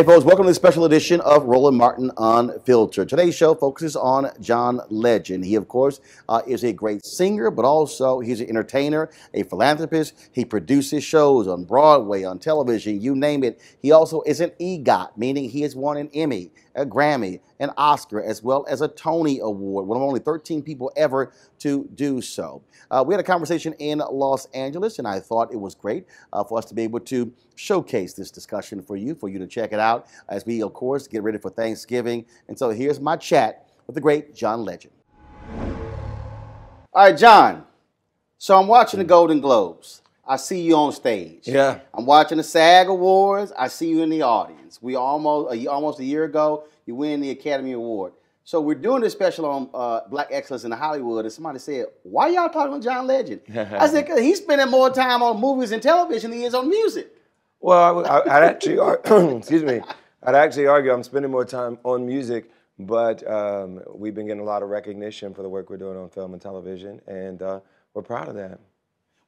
Hey folks, welcome to this special edition of Roland Martin Unfiltered. Today's show focuses on John Legend. He, of course, is a great singer, but also he's an entertainer, a philanthropist. He produces shows on Broadway, on television, you name it. He also is an EGOT, meaning he has won an Emmy, a Grammy, an Oscar, as well as a Tony Award, one of only 13 people ever to do so. We had a conversation in Los Angeles, and I thought it was great for us to be able to showcase this discussion for you to check it out as we, of course, get ready for Thanksgiving. And so here's my chat with the great John Legend. All right, John. So I'm watching the Golden Globes. I see you on stage. Yeah. I'm watching the SAG Awards. I see you in the audience. We almost a year ago, you win the Academy Award. So we're doing this special on Black excellence in Hollywood, and somebody said, "Why y'all talking about John Legend?" I said, "Cause he's spending more time on movies and television than he is on music." Well, I'd actually, excuse me, I'd actually argue I'm spending more time on music, but we've been getting a lot of recognition for the work we're doing on film and television, and we're proud of that.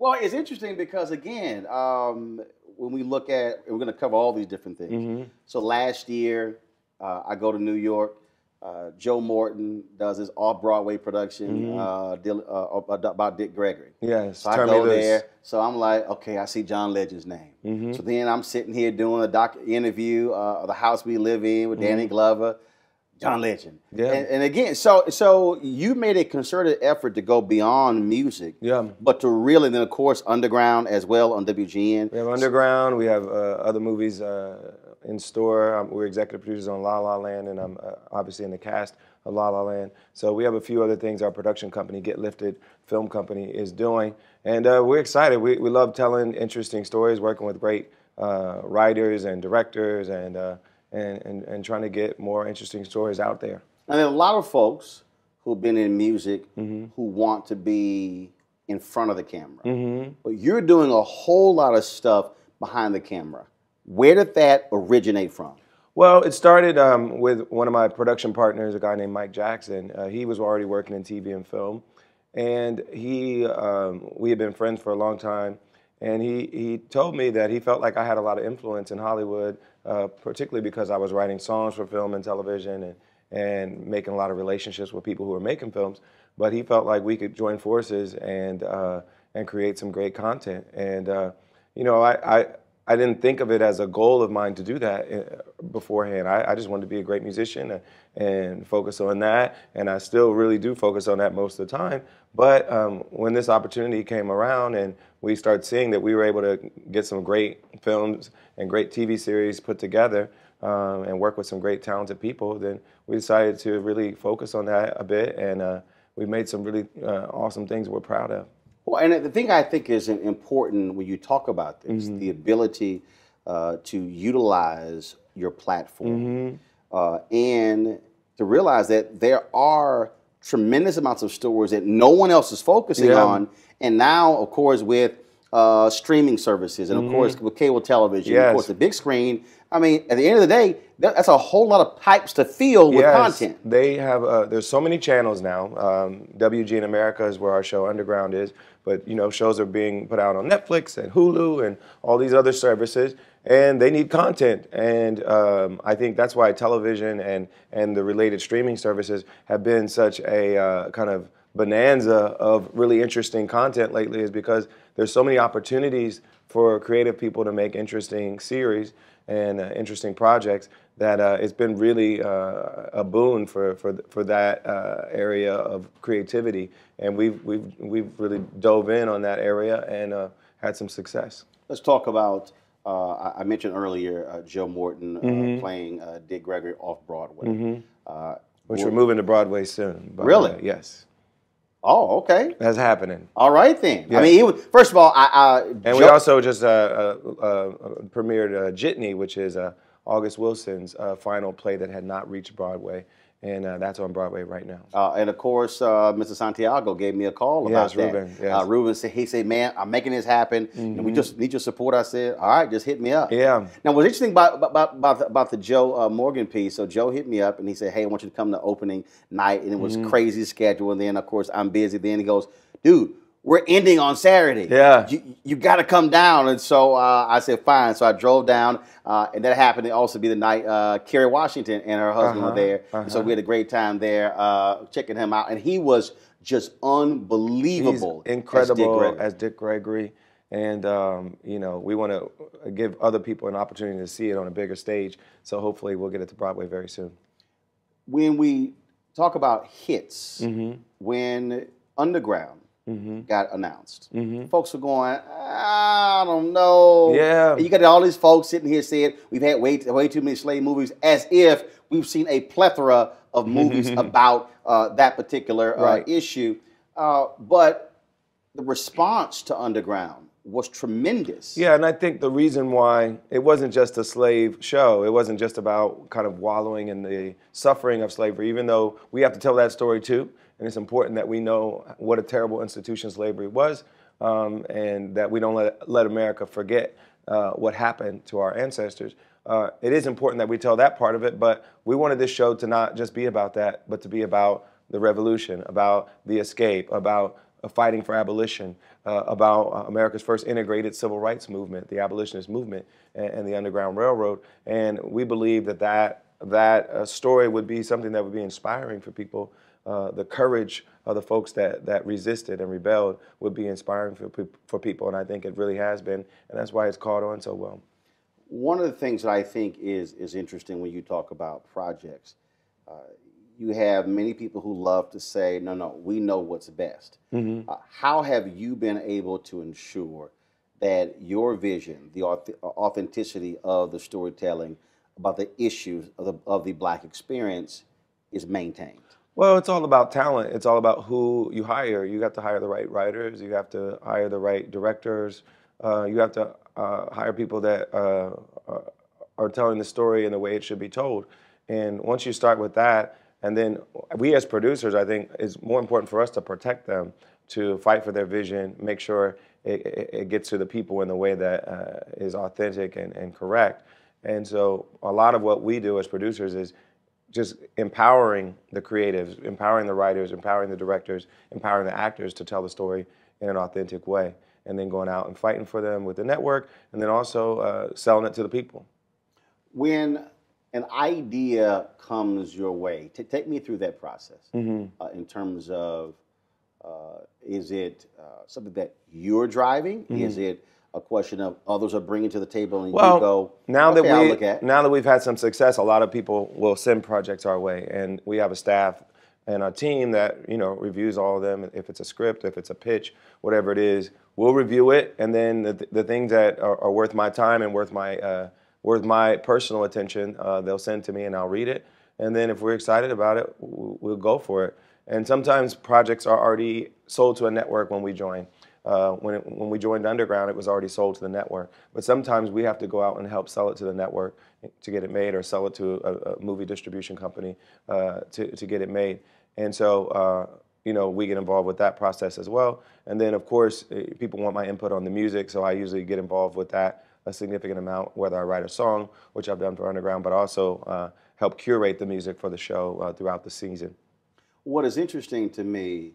Well, it's interesting because, again, when we look at, we're going to cover all these different things. Mm-hmm. So last year, I go to New York. Joe Morton does his off-Broadway production about Dick Gregory. Yes, so I go there. So I'm like, okay, I see John Legend's name. Mm-hmm. So then I'm sitting here doing a interview of The House We Live In with Danny Glover. John Legend. Yeah. And again, so you made a concerted effort to go beyond music. Yeah. But to really, then of course, Underground as well on WGN. We have Underground. We have other movies in store. We're executive producers on La La Land, and I'm obviously in the cast of La La Land. So we have a few other things our production company, Get Lifted Film Company, is doing. And we're excited. We love telling interesting stories, working with great writers and directors, and trying to get more interesting stories out there. And there are a lot of folks who've been in music Mm-hmm. who want to be in front of the camera. Mm-hmm. But you're doing a whole lot of stuff behind the camera. Where did that originate from? Well, it started with one of my production partners, a guy named Mike Jackson. He was already working in TV and film, and we had been friends for a long time. And he told me that he felt like I had a lot of influence in Hollywood, particularly because I was writing songs for film and television and making a lot of relationships with people who were making films. But he felt like we could join forces and create some great content. And you know, I didn't think of it as a goal of mine to do that beforehand. I just wanted to be a great musician and focus on that, and I still really do focus on that most of the time. But when this opportunity came around and we started seeing that we were able to get some great films and great TV series put together and work with some great talented people, then we decided to really focus on that a bit, and we made some really awesome things we're proud of. Well, and the thing I think is important when you talk about this, the ability to utilize your platform and to realize that there are tremendous amounts of stories that no one else is focusing on. And now, of course, with streaming services and, of course, with cable television, of course, the big screen, I mean, at the end of the day, that's a whole lot of pipes to fill with content. They have, there's so many channels now. WG in America is where our show Underground is. But, you know, shows are being put out on Netflix and Hulu and all these other services, and they need content. And I think that's why television and the related streaming services have been such a kind of bonanza of really interesting content lately, is because there's so many opportunities for creative people to make interesting series and interesting projects that it's been really a boon for that area of creativity, and we've really dove in on that area and had some success. Let's talk about. I mentioned earlier Joe Morton playing Dick Gregory off Broadway, which we're moving to Broadway soon. Really? Yes. Oh, okay. That's happening. All right then. Yeah. I mean, first of all, and we also just premiered Jitney, which is August Wilson's final play that had not reached Broadway, and that's on Broadway right now. And of course, Mr. Santiago gave me a call about that. Ruben. Yes. Ruben said, he said, "Man, I'm making this happen, and we just need your support." I said, "All right, just hit me up." Yeah. Now, what's interesting about the Joe Morgan piece? So Joe hit me up and he said, "Hey, I want you to come to opening night," and it was crazy schedule. And then, of course, I'm busy. Then he goes, "Dude, we're ending on Saturday. Yeah. You got to come down." And so I said, fine. So I drove down, and that happened to also be the night Kerry Washington and her husband were there. And so we had a great time there checking him out. And he was just unbelievable. He's incredible as Dick Gregory. And, you know, we want to give other people an opportunity to see it on a bigger stage. So hopefully we'll get it to Broadway very soon. When we talk about hits, when Underground got announced, folks were going, I don't know. Yeah. And you got all these folks sitting here saying we've had way too many slave movies, as if we've seen a plethora of movies about that particular issue. But the response to Underground was tremendous. Yeah, and I think the reason why it wasn't just a slave show, it wasn't just about kind of wallowing in the suffering of slavery, even though we have to tell that story too. And it's important that we know what a terrible institution slavery was, and that we don't let America forget what happened to our ancestors. It is important that we tell that part of it, but we wanted this show to not just be about that, but to be about the revolution, about the escape, about fighting for abolition, about America's first integrated civil rights movement, the abolitionist movement, and the Underground Railroad. And we believe that story would be something that would be inspiring for people. The courage of the folks that resisted and rebelled would be inspiring for people, and I think it really has been, and that's why it's caught on so well. One of the things that I think is interesting when you talk about projects, you have many people who love to say, no, we know what's best. How have you been able to ensure that your vision, the authenticity of the storytelling about the issues of the Black experience is maintained? Well, it's all about talent. It's all about who you hire. You have to hire the right writers. You have to hire the right directors. You have to hire people that are telling the story in the way it should be told. And once you start with that, And then we as producers, I think it's more important for us to protect them, to fight for their vision, make sure it gets to the people in the way that is authentic and correct. And so a lot of what we do as producers is just empowering the creatives, empowering the writers, empowering the directors, empowering the actors to tell the story in an authentic way, and then going out and fighting for them with the network, and then also selling it to the people. When an idea comes your way, take me through that process in terms of, is it something that you're driving? Is it a question of others are bringing to the table and you go, now okay, I'll look that at. now that we've had some success, a lot of people will send projects our way, and we have a staff and a team that reviews all of them. If it's a script, if it's a pitch, whatever it is, we'll review it, and then the things that are worth my time and worth my personal attention, they'll send to me, and I'll read it. And then if we're excited about it, we'll go for it. And sometimes projects are already sold to a network when we join. When we joined Underground, it was already sold to the network. But sometimes we have to go out and help sell it to the network to get it made, or sell it to a movie distribution company to get it made. And so, we get involved with that process as well. And then, of course, people want my input on the music, so I usually get involved with that a significant amount, whether I write a song, which I've done for Underground, but also help curate the music for the show throughout the season. What is interesting to me,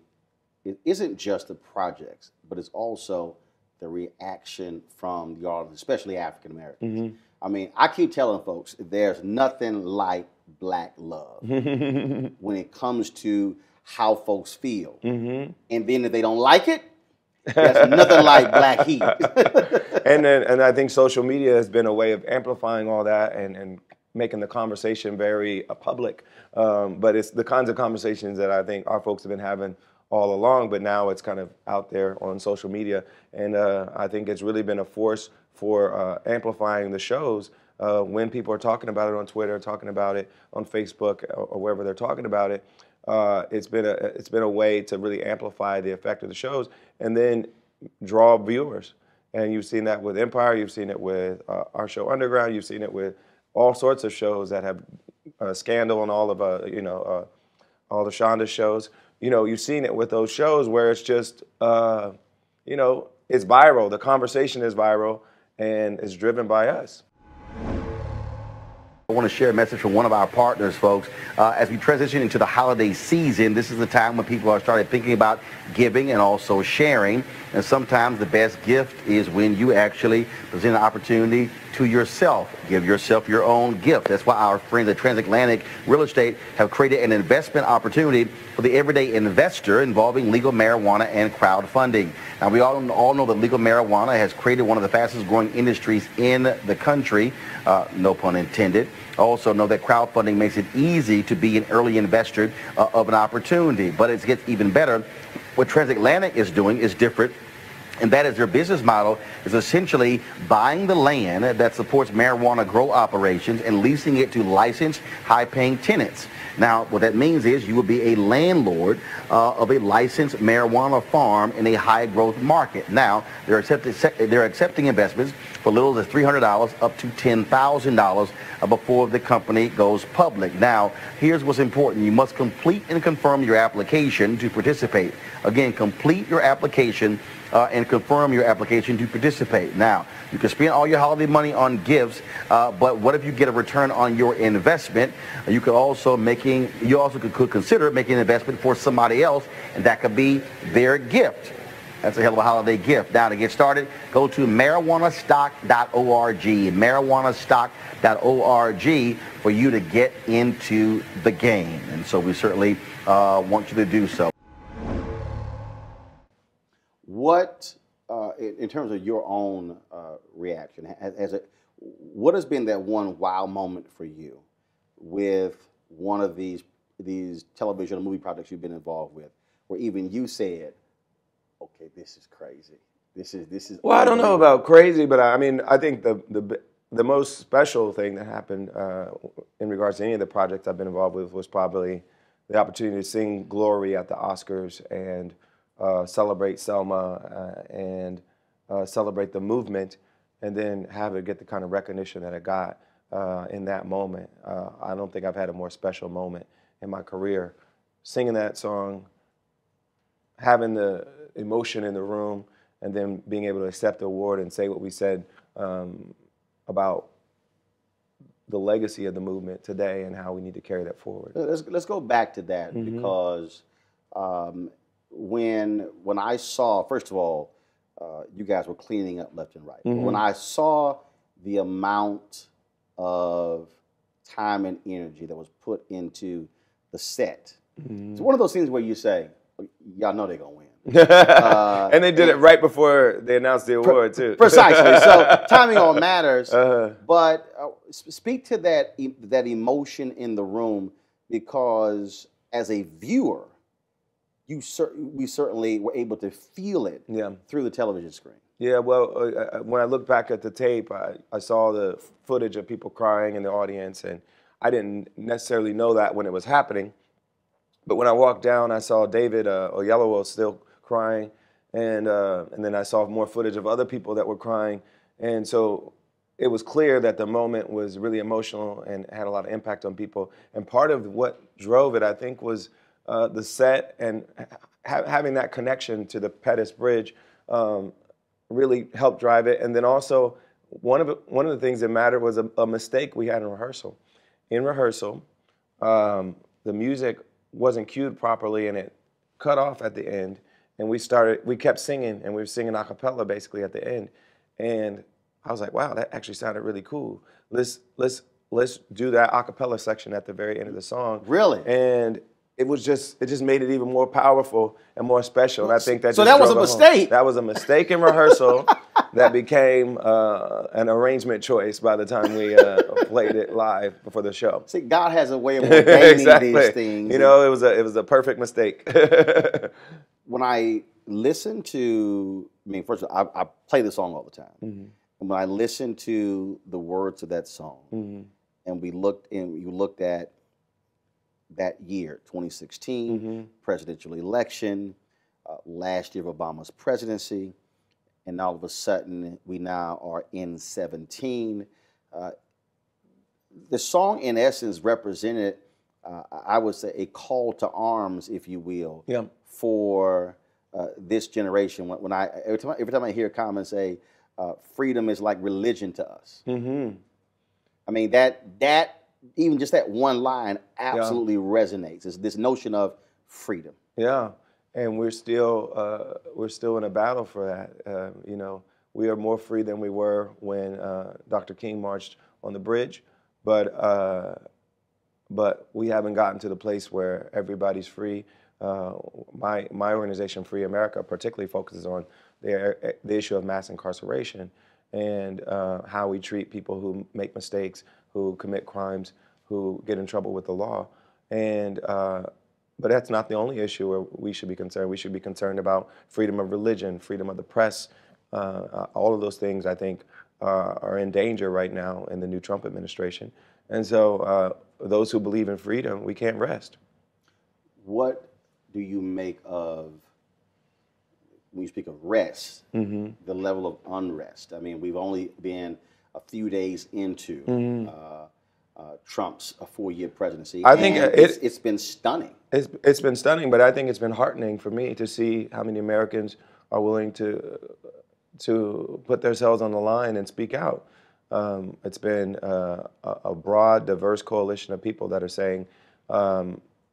it isn't just the projects, but it's also the reaction from the audience, especially African Americans. I mean, I keep telling folks, there's nothing like Black love when it comes to how folks feel. And then if they don't like it, there's nothing like Black heat. and I think social media has been a way of amplifying all that and making the conversation very public. But it's the kinds of conversations that I think our folks have been having all along, but now it's kind of out there on social media. And I think it's really been a force for amplifying the shows when people are talking about it on Twitter, talking about it on Facebook, or wherever they're talking about it. It's been a way to really amplify the effect of the shows and then draw viewers. And you've seen that with Empire, you've seen it with our show Underground, you've seen it with all sorts of shows that have Scandal and all of all the Shonda's shows. You've seen it with those shows where it's just it's viral. The conversation is viral and it's driven by us. I want to share a message from one of our partners, folks. As we transition into the holiday season, this is the time when people are starting thinking about giving and also sharing. And sometimes the best gift is when you actually present an opportunity to yourself. Give yourself your own gift. That's why our friends at Transatlantic Real Estate have created an investment opportunity for the everyday investor involving legal marijuana and crowdfunding. Now, we all know that legal marijuana has created one of the fastest growing industries in the country, no pun intended. Also know that crowdfunding makes it easy to be an early investor of an opportunity, but it gets even better. What Transatlantic is doing is different, and that is their business model is essentially buying the land that supports marijuana grow operations and leasing it to licensed, high-paying tenants. Now, what that means is you will be a landlord of a licensed marijuana farm in a high-growth market. Now, they're accepting investments for little as $300 up to $10,000 before the company goes public. Now, here's what's important. You must complete and confirm your application to participate. Again, complete your application and confirm your application to participate. Now, you can spend all your holiday money on gifts, but what if you get a return on your investment? You could also could consider making an investment for somebody else, and that could be their gift. That's a hell of a holiday gift. Now, to get started, go to marijuanastock.org, marijuanastock.org, for you to get into the game. And so we certainly want you to do so. What, in terms of your own reaction, what has been that one wow moment for you with one of these television or movie projects you've been involved with, where even you said, okay, this is crazy. This is. Well, I don't know about crazy, but I mean, I think the most special thing that happened in regards to any of the projects I've been involved with was probably the opportunity to sing "Glory" at the Oscars and celebrate Selma and celebrate the movement, and then have it get the kind of recognition that it got in that moment. I don't think I've had a more special moment in my career. Singing that song, having the emotion in the room, and then being able to accept the award and say what we said about the legacy of the movement today and how we need to carry that forward. Let's go back to that because when I saw, first of all, you guys were cleaning up left and right. But when I saw the amount of time and energy that was put into the set, it's one of those things where you say, y'all know they're going to win. And they did it right before they announced the award, too. Precisely. So timing all matters. But speak to that emotion in the room, because as a viewer, we certainly were able to feel it through the television screen. Yeah, well, when I look back at the tape, I saw the footage of people crying in the audience, and I didn't necessarily know that when it was happening. But when I walked down, I saw David Oyelowo still crying, and then I saw more footage of other people that were crying. And so it was clear that the moment was really emotional and had a lot of impact on people. And part of what drove it, I think, was the set and having that connection to the Pettus Bridge really helped drive it. And then also, one of the things that mattered was a mistake we had in rehearsal. In rehearsal, the music wasn't cued properly, and it cut off at the end. And we kept singing, and we were singing a cappella basically at the end. And I was like, wow, that actually sounded really cool. Let's do that a cappella section at the very end of the song. Really? And it just made it even more powerful and more special. And I think that so that was a mistake. That was a mistake in rehearsal that became an arrangement choice by the time we played it live before the show. See, God has a way of ordaining these things. You know, it was a perfect mistake. When I listen to, first of all, I play the song all the time. And when I listen to the words of that song, and you looked at that year, 2016, presidential election, last year of Obama's presidency, and all of a sudden we now are in 17. The song, in essence, represented, I would say, a call to arms, if you will, for this generation. Every time I hear comments say, freedom is like religion to us. I mean, that even just that one line absolutely resonates. It's this notion of freedom. Yeah, and we're still in a battle for that. You know, we are more free than we were when Dr. King marched on the bridge, but we haven't gotten to the place where everybody's free. My organization, Free America, particularly focuses on the issue of mass incarceration and how we treat people who make mistakes, who commit crimes, who get in trouble with the law. And but that's not the only issue where we should be concerned. We should be concerned about freedom of religion, freedom of the press. All of those things, I think, are in danger right now in the new Trump administration. And so those who believe in freedom, we can't rest. What do you make of, when you speak of rest, the level of unrest? I mean, we've only been a few days into Trump's 4-year presidency. I think it's been stunning. It's been stunning, but I think it's been heartening for me to see how many Americans are willing to put themselves on the line and speak out. It's been a broad, diverse coalition of people that are saying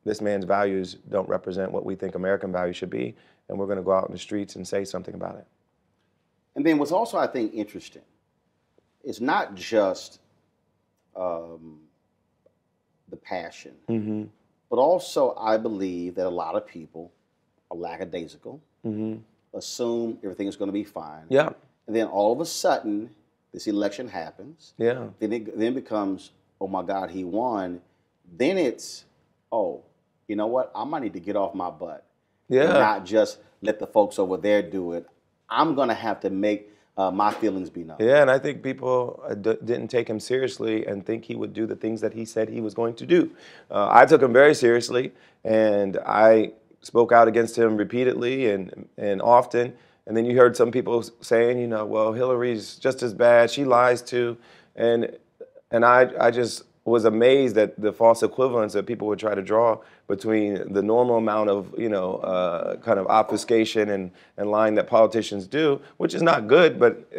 this man's values don't represent what we think American values should be, and we're going to go out in the streets and say something about it. And then what's also, I think, interesting, it's not just the passion, but also I believe that a lot of people are lackadaisical, assume everything is going to be fine. Yeah. And then all of a sudden, this election happens. Yeah. Then it becomes, oh my God, he won. Then it's, oh, you know what? I might need to get off my butt. Yeah. And not just let the folks over there do it. I'm going to have to make my feelings be known. Yeah, and I think people didn't take him seriously and think he would do the things that he said he was going to do. I took him very seriously, and I spoke out against him repeatedly and often. And then you heard some people saying, you know, well, Hillary's just as bad. She lies too. And I just was amazed at the false equivalence that people would try to draw between the normal amount of, kind of obfuscation and lying that politicians do, which is not good, but,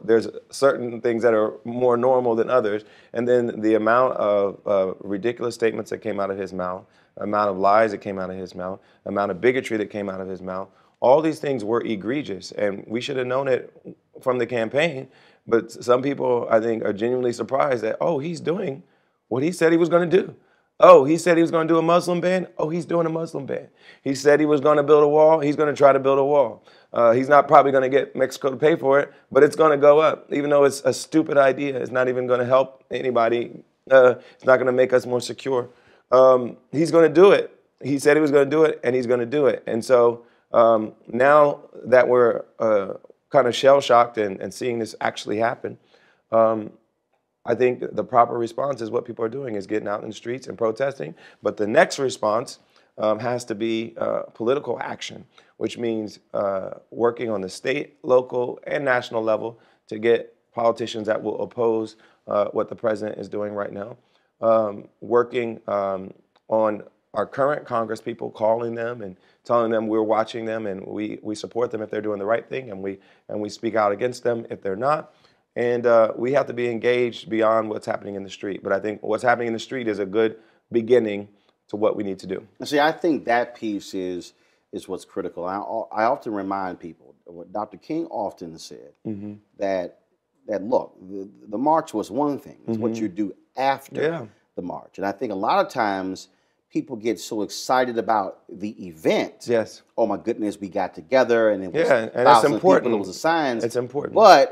there's certain things that are more normal than others. And then the amount of ridiculous statements that came out of his mouth, amount of lies that came out of his mouth, amount of bigotry that came out of his mouth, all these things were egregious. And we should have known it from the campaign. But some people, I think, are genuinely surprised that, oh, he's doing what he said he was going to do. Oh, he said he was going to do a Muslim ban. Oh, he's doing a Muslim ban. He said he was going to build a wall. He's going to try to build a wall. He's not probably going to get Mexico to pay for it, but it's going to go up, even though it's a stupid idea. It's not even going to help anybody. It's not going to make us more secure. He's going to do it. He said he was going to do it, and he's going to do it. And so now that we're kind of shell-shocked and seeing this actually happen, I think the proper response is what people are doing, is getting out in the streets and protesting. But the next response has to be political action, which means working on the state, local, and national level to get politicians that will oppose what the president is doing right now. Working on our current Congress people, calling them and telling them we're watching them and we support them if they're doing the right thing, and we speak out against them if they're not. And we have to be engaged beyond what's happening in the street. But I think what's happening in the street is a good beginning to what we need to do. See, I think that piece is what's critical. I often remind people what Dr. King often said, that look, the march was one thing. It's what you do after the march. And I think a lot of times people get so excited about the event. Yes. Oh my goodness, we got together and it was and it's important. People, it was a signs. It's important. But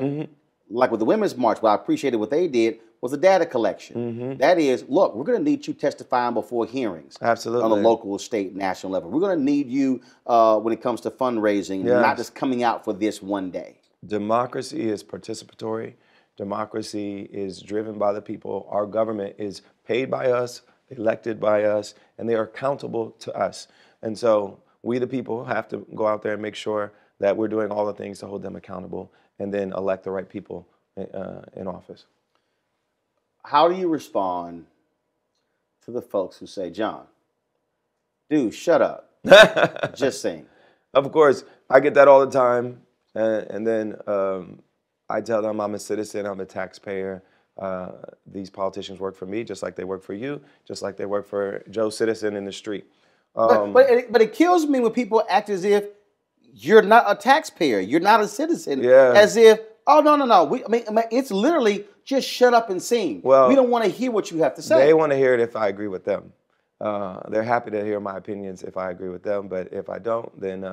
like with the Women's March, what I appreciated what they did was the data collection. That is, look, we're going to need you testifying before hearings. Absolutely. On a local, state, national level. We're going to need you when it comes to fundraising, not just coming out for this one day. Democracy is participatory. Democracy is driven by the people. Our government is paid by us, elected by us, and they are accountable to us. And so we, the people, have to go out there and make sure that we're doing all the things to hold them accountable and then elect the right people in office. How do you respond to the folks who say, John, dude, shut up, just sing? Of course, I get that all the time. And then I tell them I'm a citizen, I'm a taxpayer. These politicians work for me just like they work for you, just like they work for Joe Citizen in the street. But it kills me when people act as if you're not a taxpayer, you're not a citizen, as if, oh, no. I mean, it's literally just shut up and sing. Well, we don't want to hear what you have to say. They want to hear it if I agree with them. They're happy to hear my opinions if I agree with them, but if I don't, then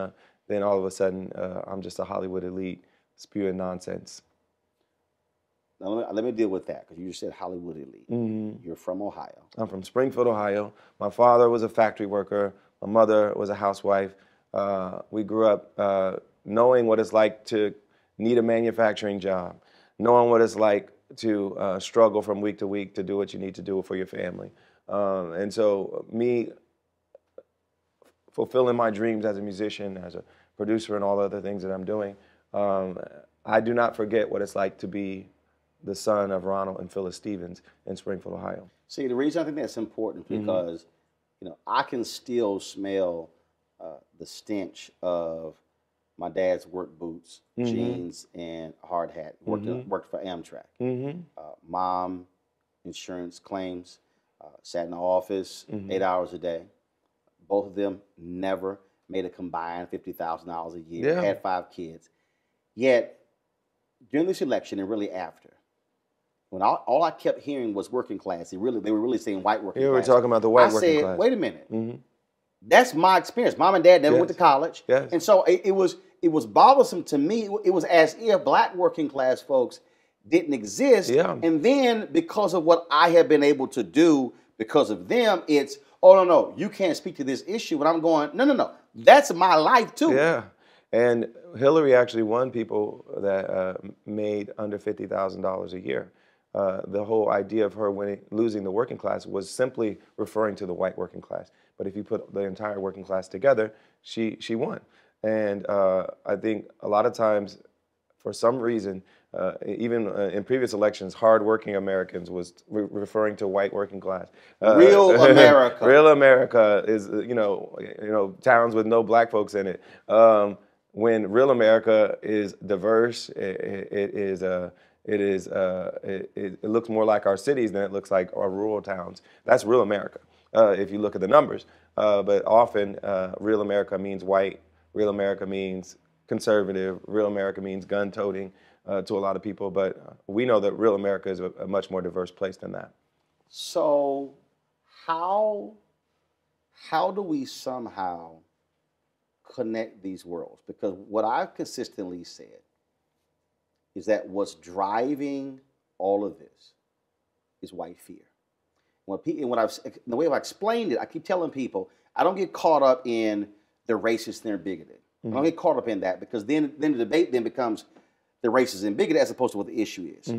all of a sudden I'm just a Hollywood elite spewing nonsense. Now, let me deal with that, because you just said Hollywood elite. You're from Ohio. I'm from Springfield, Ohio. My father was a factory worker. My mother was a housewife. We grew up knowing what it's like to need a manufacturing job, knowing what it's like to struggle from week to week to do what you need to do for your family. And so me fulfilling my dreams as a musician, as a producer, and all the other things that I'm doing, I do not forget what it's like to be the son of Ronald and Phyllis Stevens in Springfield, Ohio. See, the reason I think that's important because, I can still smell the stench of my dad's work boots, jeans, and hard hat. Worked for Amtrak. Mom, insurance claims, sat in the office 8 hours a day. Both of them never made a combined $50,000 a year, had 5 kids. Yet, during this election and really after, when all I kept hearing was working class, they were really saying white working class. You were talking about the white working class. I said, wait a minute. That's my experience. Mom and dad never went to college. And so it was bothersome to me. It was as if black working class folks didn't exist. And then because of what I have been able to do because of them, it's, oh, no, you can't speak to this issue. And I'm going, no, that's my life too. And Hillary actually won people that made under $50,000 a year. The whole idea of her losing the working class was simply referring to the white working class. But if you put the entire working class together, she won. And I think a lot of times, for some reason, Even in previous elections, hardworking Americans was referring to white working class. Real America. Real America is, towns with no black folks in it. When real America is diverse, it looks more like our cities than it looks like our rural towns. That's real America, if you look at the numbers. But often, real America means white. Real America means conservative. Real America means gun-toting to a lot of people. But we know that real America is a much more diverse place than that. So how do we somehow connect these worlds? Because what I've consistently said is that what's driving all of this is white fear. The way I've explained it, I keep telling people, I don't get caught up in they're racist and they're bigoted. I don't get caught up in that, because then the debate then becomes they're racist and bigoted as opposed to what the issue is.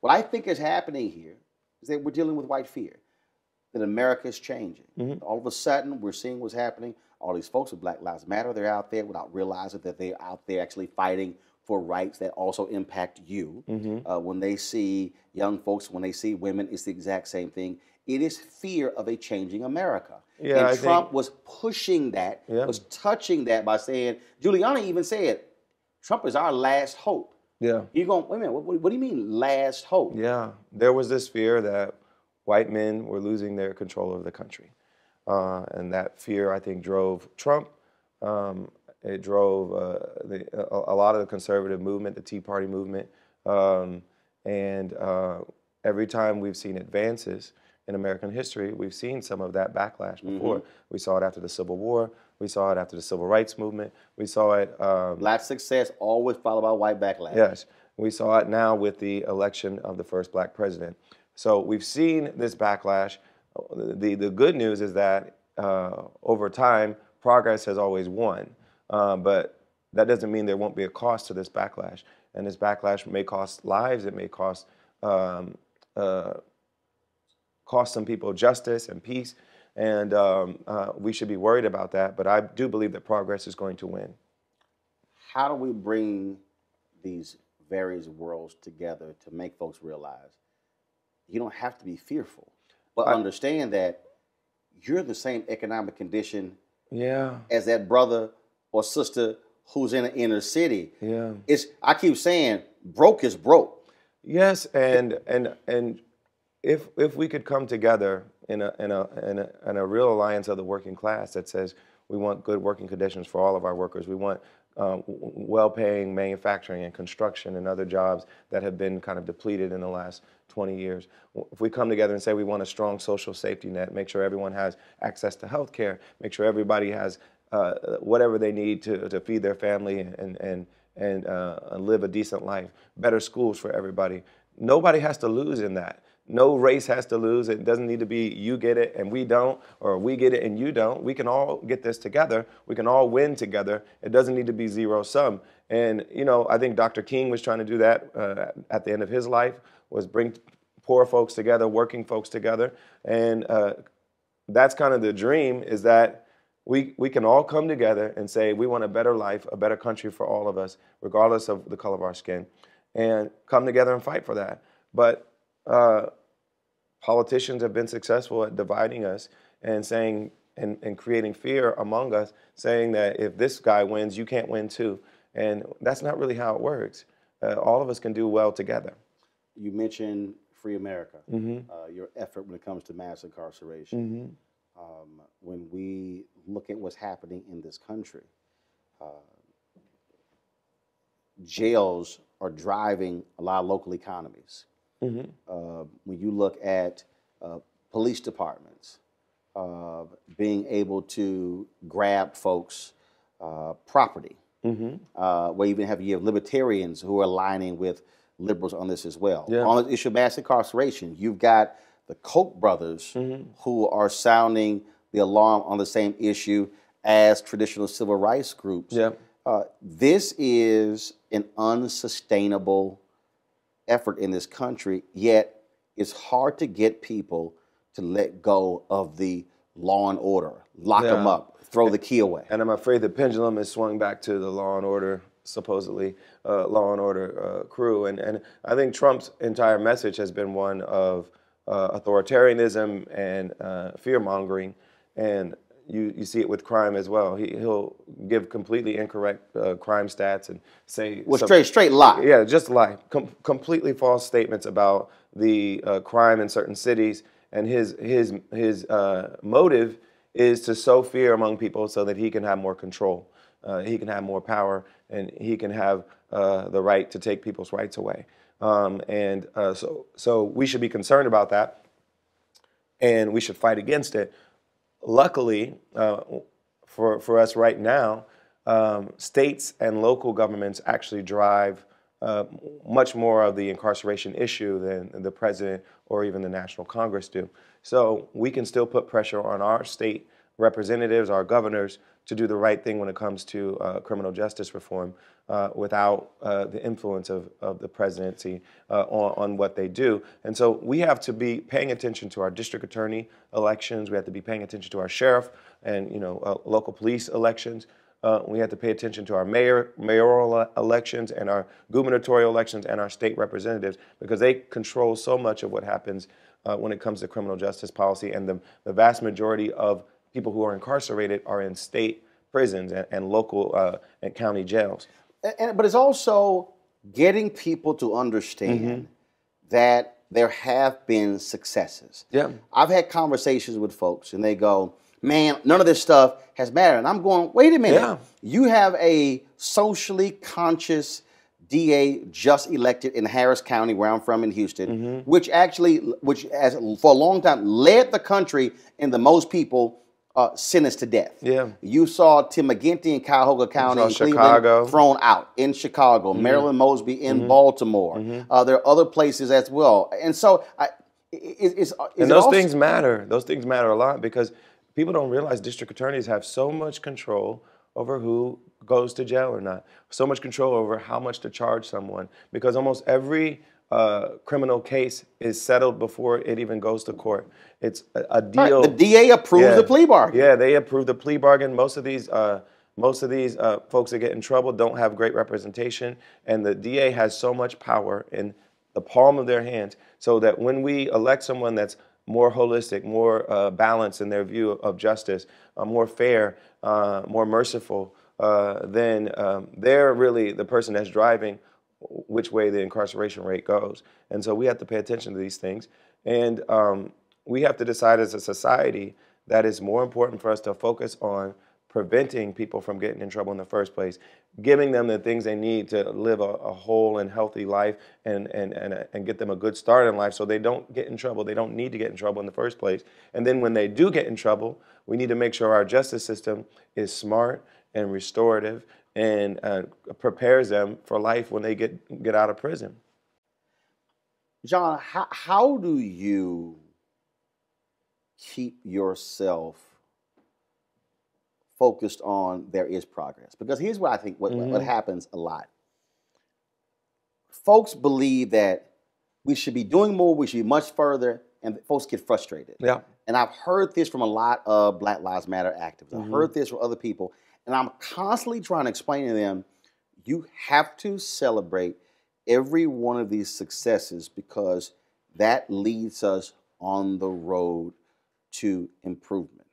What I think is happening here is that we're dealing with white fear, that America is changing. All of a sudden, we're seeing what's happening. All these folks with Black Lives Matter, they're out there without realizing that they're out there actually fighting for rights that also impact you. When they see young folks, when they see women, it's the exact same thing. It is fear of a changing America. Yeah, and Trump was pushing that, was touching that by saying, Giuliani even said, Trump is our last hope. Yeah. You're going, wait a minute, what do you mean last hope? Yeah, there was this fear that white men were losing their control of the country. And that fear, I think, drove Trump. It drove a lot of the conservative movement, the Tea Party movement. Every time we've seen advances in American history, we've seen some of that backlash before. We saw it after the Civil War. We saw it after the Civil Rights Movement. We saw it... Black success always followed by white backlash. Yes. We saw it now with the election of the first black president. So we've seen this backlash. The good news is that over time, progress has always won. But that doesn't mean there won't be a cost to this backlash. And this backlash may cost lives. It may cost some people justice and peace. And we should be worried about that. But I do believe that progress is going to win. How do we bring these various worlds together to make folks realize you don't have to be fearful, but understand that you're the same economic condition as that brother or sister who's in an inner city? Yeah. I keep saying broke is broke. Yes, and if we could come together in a real alliance of the working class that says we want good working conditions for all of our workers, we want well-paying manufacturing and construction and other jobs that have been kind of depleted in the last 20 years. If we come together and say we want a strong social safety net, make sure everyone has access to health care, make sure everybody has whatever they need to feed their family and live a decent life, better schools for everybody. Nobody has to lose in that. No race has to lose. It doesn't need to be you get it and we don't, or we get it and you don't. We can all get this together. We can all win together. It doesn't need to be zero sum. And, I think Dr. King was trying to do that at the end of his life, was bring poor folks together, working folks together. And that's kind of the dream, is that we can all come together and say we want a better life, a better country for all of us, regardless of the color of our skin, and come together and fight for that. But politicians have been successful at dividing us and saying and creating fear among us, saying that if this guy wins, you can't win too. And that's not really how it works. All of us can do well together. You mentioned Free America, your effort when it comes to mass incarceration. When we look at what's happening in this country, jails are driving a lot of local economies. When you look at police departments being able to grab folks' property, where you have libertarians who are aligning with liberals on this as well. On the issue of mass incarceration, you've got the Koch brothers who are sounding the alarm on the same issue as traditional civil rights groups. This is an unsustainable effort in this country, yet it's hard to get people to let go of the law and order, lock them up, throw the key away. And I'm afraid the pendulum is swung back to the law and order supposedly law and order crew. And I think Trump's entire message has been one of authoritarianism and fear mongering, and you see it with crime as well. He'll give completely incorrect crime stats and say straight lie. Yeah, just lie. Completely false statements about the crime in certain cities, and his motive is to sow fear among people so that he can have more control, he can have more power, and he can have the right to take people's rights away. So we should be concerned about that, and we should fight against it. Luckily, for us right now, states and local governments actually drive much more of the incarceration issue than the president or even the National Congress do. So we can still put pressure on our state representatives, our governors, to do the right thing when it comes to criminal justice reform without the influence of the presidency on what they do. And so we have to be paying attention to our district attorney elections. We have to be paying attention to our sheriff and local police elections. We have to pay attention to our mayoral elections and our gubernatorial elections and our state representatives, because they control so much of what happens when it comes to criminal justice policy. And the vast majority of people who are incarcerated are in state prisons and local and county jails. But it's also getting people to understand that there have been successes. Yeah. I've had conversations with folks and they go, man, none of this stuff has mattered. And I'm going, wait a minute. Yeah. You have a socially conscious DA just elected in Harris County, where I'm from in Houston, which has for a long time led the country in the most people sentenced to death. Yeah. You saw Tim McGinty in Cuyahoga County in Cleveland thrown out. In Chicago, Marilyn Mosby in Baltimore. There are other places as well. And so those things matter. Those things matter a lot, because people don't realize district attorneys have so much control over who goes to jail or not, so much control over how much to charge someone, because almost every criminal case is settled before it even goes to court. It's a deal. Right. The DA approves the plea bargain. Yeah, they approve the plea bargain. Most of these folks that get in trouble don't have great representation, and the DA has so much power in the palm of their hands, so that when we elect someone that's more holistic, more balanced in their view of justice, more fair, more merciful, then they're really the person that's driving which way the incarceration rate goes. And so we have to pay attention to these things. And we have to decide as a society that it's more important for us to focus on preventing people from getting in trouble in the first place, giving them the things they need to live a whole and healthy life and get them a good start in life so they don't get in trouble. They don't need to get in trouble in the first place. And then when they do get in trouble, we need to make sure our justice system is smart and restorative and prepares them for life when they get out of prison. John, how do you keep yourself focused on there is progress? Because here's what I think what happens a lot. Folks believe that we should be doing more, we should be much further, and folks get frustrated. Yeah. And I've heard this from a lot of Black Lives Matter activists. I've heard this from other people, and I'm constantly trying to explain to them, you have to celebrate every one of these successes, because that leads us on the road to improvement.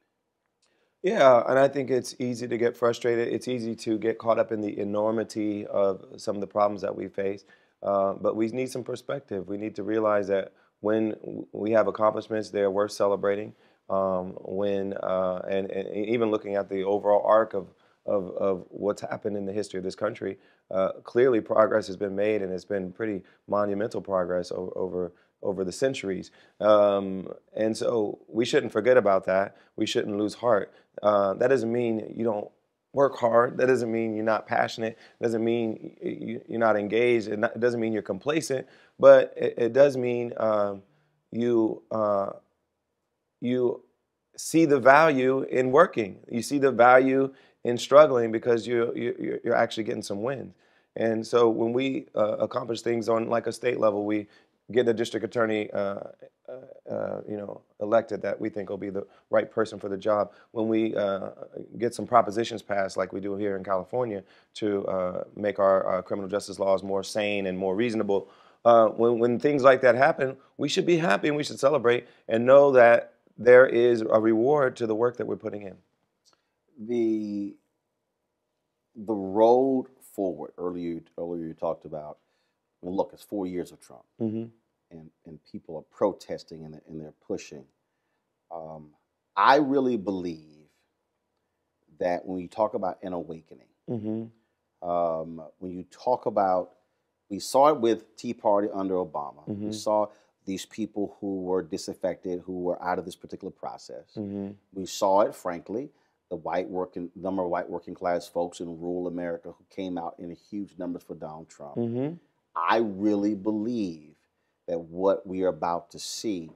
Yeah, and I think it's easy to get frustrated. It's easy to get caught up in the enormity of some of the problems that we face. But we need some perspective. We need to realize that when we have accomplishments, they're worth celebrating. And even looking at the overall arc of what's happened in the history of this country, clearly progress has been made, and it's been pretty monumental progress over the centuries. And so we shouldn't forget about that. We shouldn't lose heart. That doesn't mean you don't work hard. That doesn't mean you're not passionate. It doesn't mean you're not engaged. It doesn't mean you're complacent. But it does mean you see the value in working. You see the value in struggling, because you're actually getting some wins. And so when we accomplish things on like a state level, we get a district attorney, elected that we think will be the right person for the job. When we get some propositions passed, like we do here in California, to make our criminal justice laws more sane and more reasonable, when things like that happen, we should be happy and we should celebrate and know that there is a reward to the work that we're putting in. The road forward. Earlier you talked about. I mean, look, it's 4 years of Trump, Mm-hmm. and people are protesting and they're pushing. I really believe that when you talk about an awakening, Mm-hmm. when you talk about, we saw it with Tea Party under Obama. Mm-hmm. We saw these people who were disaffected, who were out of this particular process. Mm-hmm. We saw it, frankly, the number of white working class folks in rural America who came out in huge numbers for Donald Trump. Mm-hmm. I really believe that what we are about to see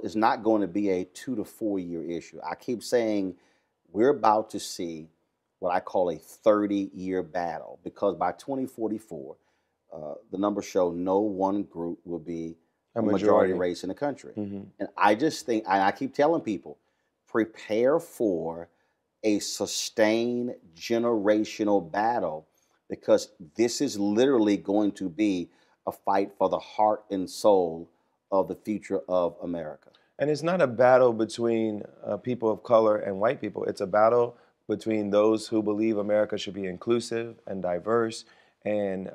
is not going to be a 2 to 4 year issue. I keep saying we're about to see what I call a 30-year battle, because by 2044, the numbers show no one group will be a majority race in the country. Mm-hmm. And I just think, and I keep telling people, prepare for a sustained generational battle, because this is literally going to be a fight for the heart and soul of the future of America. And it's not a battle between people of color and white people. It's a battle between those who believe America should be inclusive and diverse and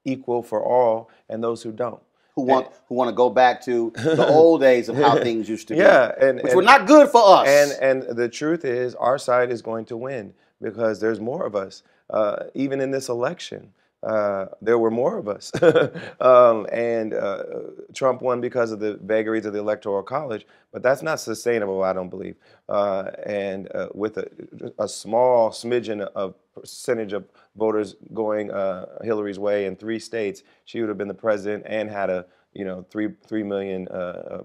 equal for all, and those who don't. Who want to go back to the old days of how things used to be, which were not good for us. And the truth is, our side is going to win, because there's more of us. Even in this election, there were more of us. Trump won because of the vagaries of the Electoral College, but that's not sustainable, I don't believe. With a small smidgen of percentage of voters going Hillary's way in 3 states, she would have been the president and had a 3 million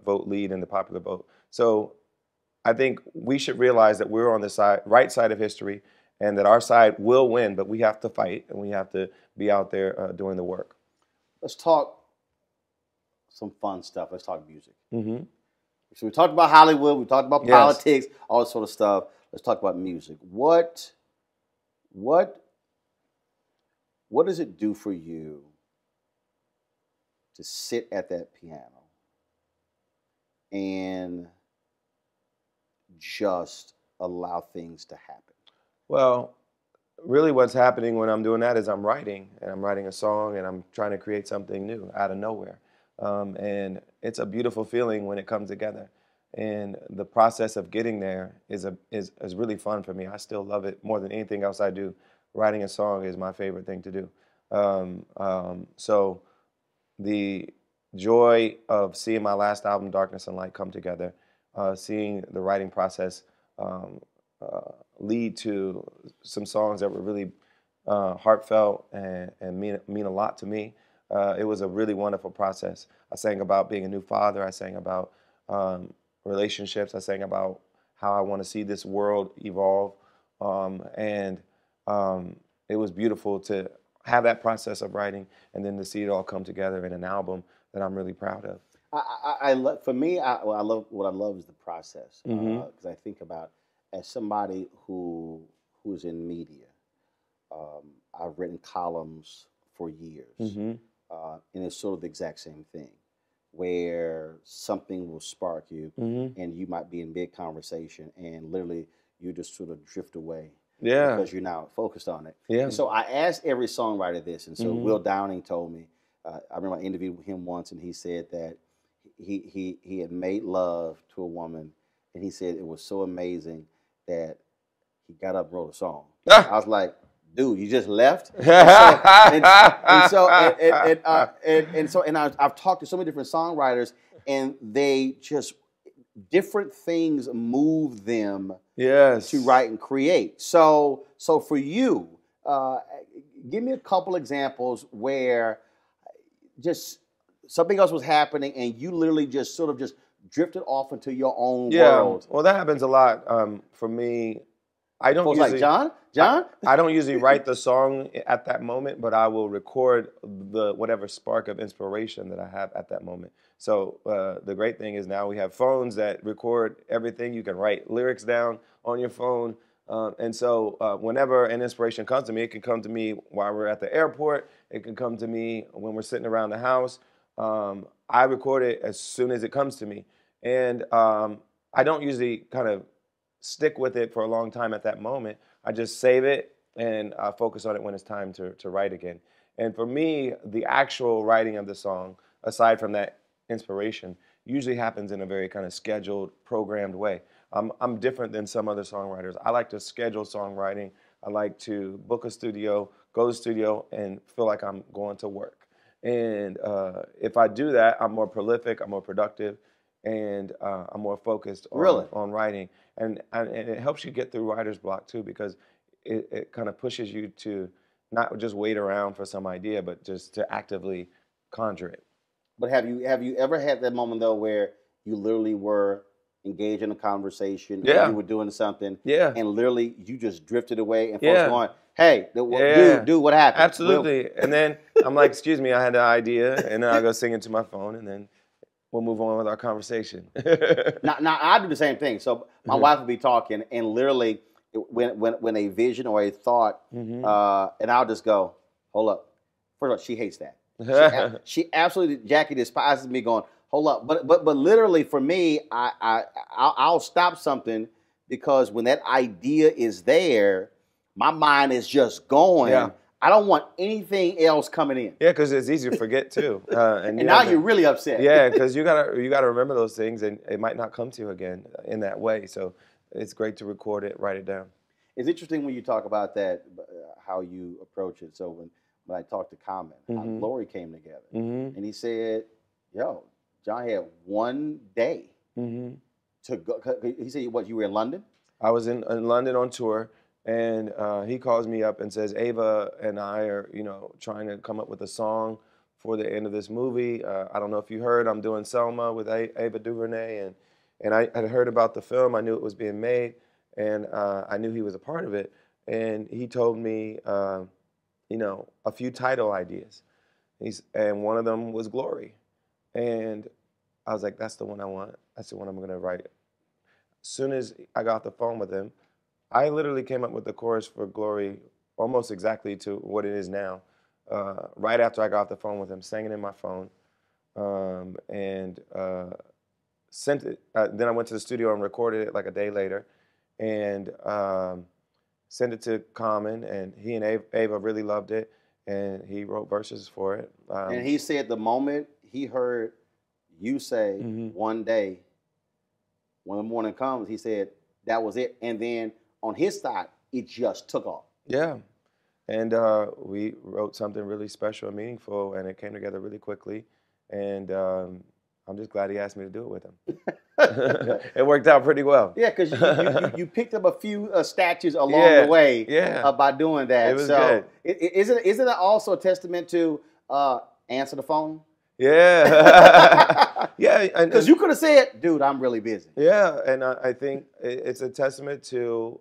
vote lead in the popular vote. So I think we should realize that we're on the right side of history, and that our side will win, but we have to fight and we have to be out there doing the work. Let's talk some fun stuff. Let's talk music. Mm-hmm. So we talked about Hollywood, we talked about politics, all this sort of stuff. Let's talk about music. What does it do for you to sit at that piano and just allow things to happen? Well, really what's happening when I'm doing that is I'm writing a song, and I'm trying to create something new out of nowhere. And it's a beautiful feeling when it comes together. And the process of getting there is really fun for me. I still love it more than anything else I do. Writing a song is my favorite thing to do. So the joy of seeing my last album, Darkness and Light, come together, seeing the writing process lead to some songs that were really heartfelt and mean a lot to me. It was a really wonderful process. I sang about being a new father. I sang about relationships. I sang about how I want to see this world evolve. It was beautiful to have that process of writing, and then to see it all come together in an album that I'm really proud of. For me, what I love is the process, because I think about, as somebody who's in media, I've written columns for years, and it's sort of the exact same thing, where something will spark you, and you might be in mid conversation, and literally you just sort of drift away, because you're now focused on it. And so I asked every songwriter this, and so Will Downing told me. I remember I interviewed with him once, and he said that he had made love to a woman, and he said it was so amazing that he got up and wrote a song. I was like, dude, you just left? And I've talked to so many different songwriters, and they just, different things move them to write and create. So for you, give me a couple examples where just something else was happening and you literally just sort of just drifted off into your own world. Well, that happens a lot for me. I don't Folks usually, like, John? I don't usually write the song at that moment, but I will record the whatever spark of inspiration that I have at that moment. So the great thing is now we have phones that record everything. You can write lyrics down on your phone. And so whenever an inspiration comes to me, it can come to me while we're at the airport. It can come to me when we're sitting around the house. I record it as soon as it comes to me. And I don't usually kind of stick with it for a long time at that moment. I just save it and focus on it when it's time to write again. And for me, the actual writing of the song, aside from that inspiration, usually happens in a very kind of scheduled, programmed way. I'm different than some other songwriters. I like to schedule songwriting. I like to book a studio, go to the studio, and feel like I'm going to work. And if I do that, I'm more prolific, I'm more productive, and I'm more focused on writing. And it helps you get through writer's block too, because it kind of pushes you to not just wait around for some idea, but just to actively conjure it. But have you ever had that moment though where you literally were engaged in a conversation, or you were doing something, and literally you just drifted away, and folks going, "Hey, dude, what happened?" Absolutely. And then I'm like, "Excuse me, I had the idea," and then I go sing into my phone, and then we'll move on with our conversation. now I do the same thing. So my wife will be talking, and literally when a vision or a thought, and I'll just go, "Hold up." First of all, she hates that. She absolutely, Jackie despises me going, "Hold up." But literally for me, I'll stop something, because when that idea is there, my mind is just going. Yeah. I don't want anything else coming in. Yeah, because it's easy to forget too. And now you're really upset. Yeah, because you gotta remember those things, and it might not come to you again in that way. So it's great to record it, write it down. It's interesting when you talk about that, how you approach it. So when I talked to Common, how Glory came together, and he said, "Yo, John had one day to go." He said, "What, you were in London?" I was in London on tour. And he calls me up and says, "Ava and I are, trying to come up with a song for the end of this movie. I don't know if you heard, I'm doing Selma with Ava DuVernay, and I had heard about the film. I knew it was being made, and I knew he was a part of it. And he told me, a few title ideas. And one of them was Glory. And I was like, that's the one I want. That's the one I'm going to write. As soon as I got off the phone with him, I literally came up with the chorus for Glory almost exactly to what it is now. Right after I got off the phone with him, sang it in my phone, and sent it. Then I went to the studio and recorded it like a day later, and sent it to Common, and he and Ava really loved it, and he wrote verses for it. And he said the moment he heard you say, "One day, when the morning comes," he said that was it. And then on his side, it just took off. Yeah. And we wrote something really special and meaningful, and it came together really quickly. And I'm just glad he asked me to do it with him. It worked out pretty well. Yeah, because you picked up a few statues along the way by doing that. It was good. Isn't it also a testament to answer the phone? Yeah. Yeah. Because you could have said, "Dude, I'm really busy." Yeah, and I think it's a testament to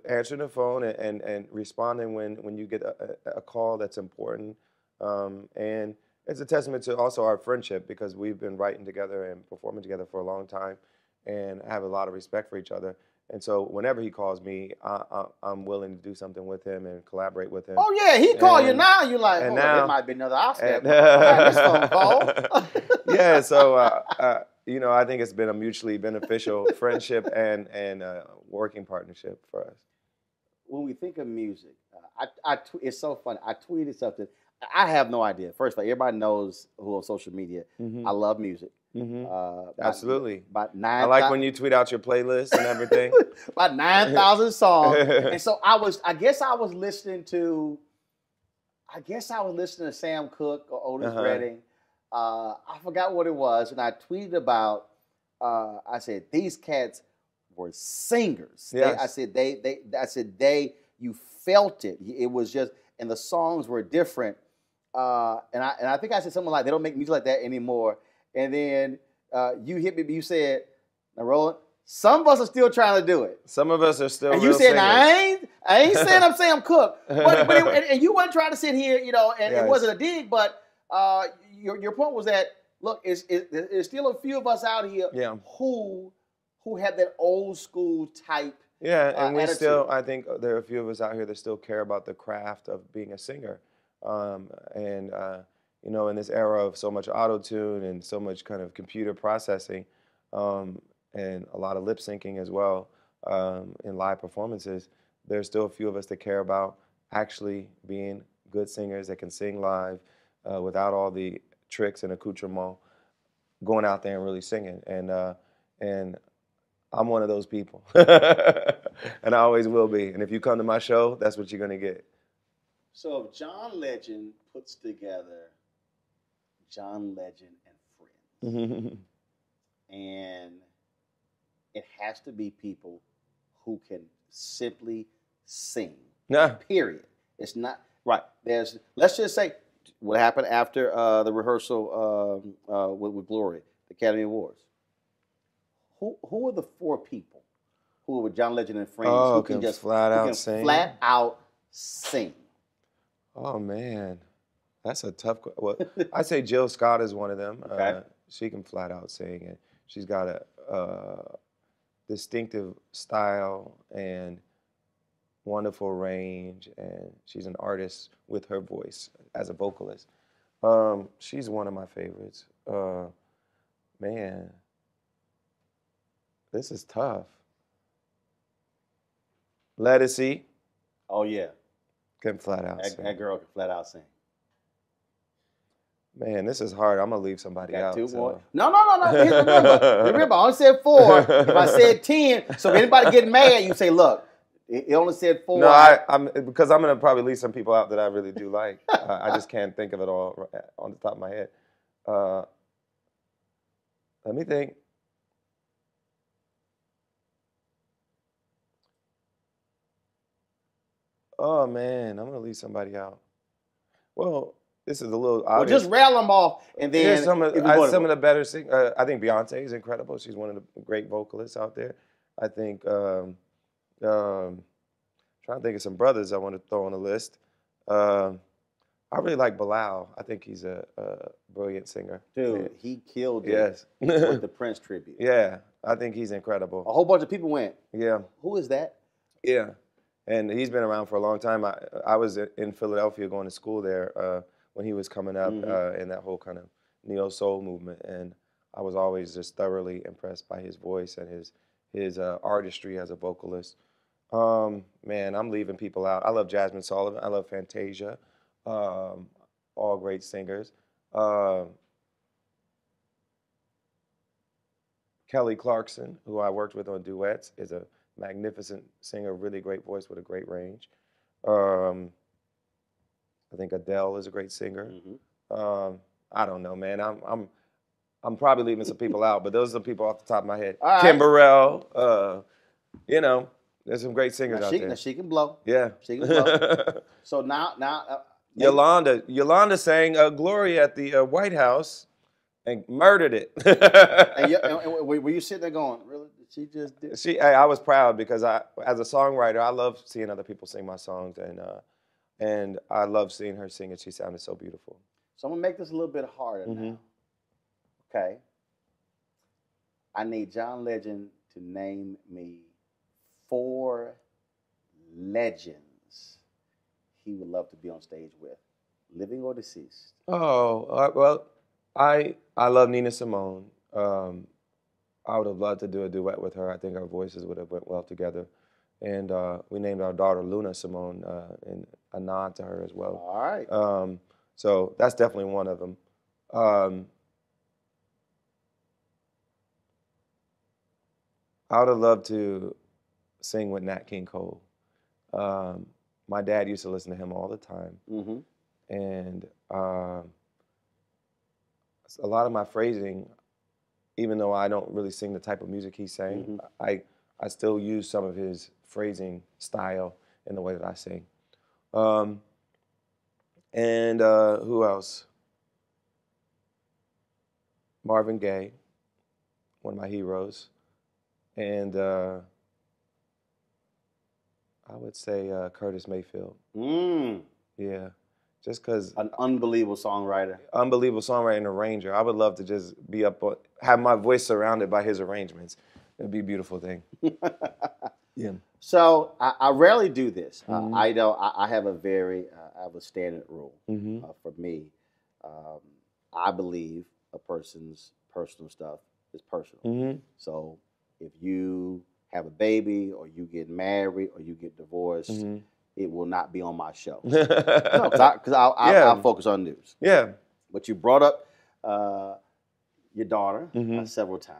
answering the phone and responding when you get a call that's important. And it's a testament to also our friendship, because we've been writing together and performing together for a long time, and have a lot of respect for each other. And so whenever he calls me, I'm willing to do something with him and collaborate with him. Oh, yeah, he called you now. You're like, "Oh, there might be another Oscar." This phone call. Yeah, so, I think it's been a mutually beneficial friendship and working partnership for us. When we think of music, it's so funny. I tweeted something. I have no idea. First of all, everybody knows who on social media. I love music. Absolutely. I like when you tweet out your playlist and everything. About 9,000 songs. And so I guess I was listening to Sam Cooke or Otis Redding. I forgot what it was, and I tweeted about. I said these cats were singers. Yes. I said you felt it. It was just, and the songs were different. And I think I said something like, "They don't make music like that anymore." And then you hit me, but you said, "Now, Roland, Some of us are still trying to do it. Some of us are still. And real you said, singers. I ain't saying I'm saying I'm cooked. And you weren't trying to sit here, and Yes. it wasn't a dig, but your point was that, look, there's still a few of us out here who have that old school type. Yeah, and we attitude. still, I think there are a few of us out here that still care about the craft of being a singer. In this era of so much auto-tune and so much kind of computer processing, and a lot of lip syncing as well in live performances, there's still a few of us that care about actually being good singers that can sing live without all the tricks and accoutrements, going out there and really singing. And I'm one of those people, and I always will be. And if you come to my show, that's what you're going to get. So if John Legend puts together John Legend and Friends, and it has to be people who can simply sing. Period. It's not right. Let's just say what happened after the rehearsal with Glory, the Academy Awards. Who are the 4 people who are with John Legend and Friends who can just flat out sing? Oh man, that's a tough question. Well, I say Jill Scott is one of them. Okay. She can flat out sing, and she's got a distinctive style and wonderful range, and she's an artist with her voice as a vocalist. She's one of my favorites. Man. This is tough. Lackadaisical. Oh, yeah. Can flat out sing. That girl can flat out sing. Man, this is hard. I'm going to leave somebody out. No. Here's remember, I only said 4. If I said 10, so if anybody getting mad, you say, look, it only said 4. No, because I'm going to probably leave some people out that I really do like. I just can't think of it all on the top of my head. Let me think. Oh, man, I'm going to leave somebody out. Well, this is a little obvious. Well, just rail them off, and then here's some of the better singers. I think Beyonce is incredible. She's one of the great vocalists out there. I think, trying to think of some brothers I want to throw on the list. I really like Bilal. I think he's a brilliant singer. Dude, he killed it yes. with the Prince tribute. Yeah, I think he's incredible. A whole bunch of people went. Yeah. Who is that? Yeah. And he's been around for a long time. I was in Philadelphia going to school there when he was coming up in that whole kind of neo-soul movement. And I was always just thoroughly impressed by his voice and his artistry as a vocalist. Man, I'm leaving people out. I love Jasmine Sullivan. I love Fantasia. All great singers. Kelly Clarkson, who I worked with on duets, is a magnificent singer, really great voice with a great range. I think Adele is a great singer. I don't know, man. I'm probably leaving some people out, but those are the people off the top of my head. Kim Burrell, there's some great singers out there. She can blow. Yeah. She can blow. So now Yolanda sang Glory at the White House and murdered it. and were you sitting there going, really? She just did? I was proud because as a songwriter, I love seeing other people sing my songs, and I love seeing her sing it. She sounded so beautiful. So I'm gonna make this a little bit harder now. Okay. I need John Legend to name me 4 legends he would love to be on stage with, living or deceased. Oh, well, I love Nina Simone. I would have loved to do a duet with her. I think our voices would have went well together. And we named our daughter Luna Simone in a nod to her as well. All right. So that's definitely one of them. I would have loved to sing with Nat King Cole. My dad used to listen to him all the time. And a lot of my phrasing, even though I don't really sing the type of music he sang, I still use some of his phrasing style in the way that I sing. And who else? Marvin Gaye, one of my heroes. and I would say Curtis Mayfield. Yeah, just because An unbelievable songwriter. unbelievable songwriter and arranger. I would love to just be up, have my voice surrounded by his arrangements. It'd be a beautiful thing. Yeah. So I rarely do this. I know I have a very I have a standard rule for me. I believe a person's personal stuff is personal. So if you have a baby or you get married or you get divorced, it will not be on my show. No, because I'll focus on news. Yeah. But you brought up your daughter several times.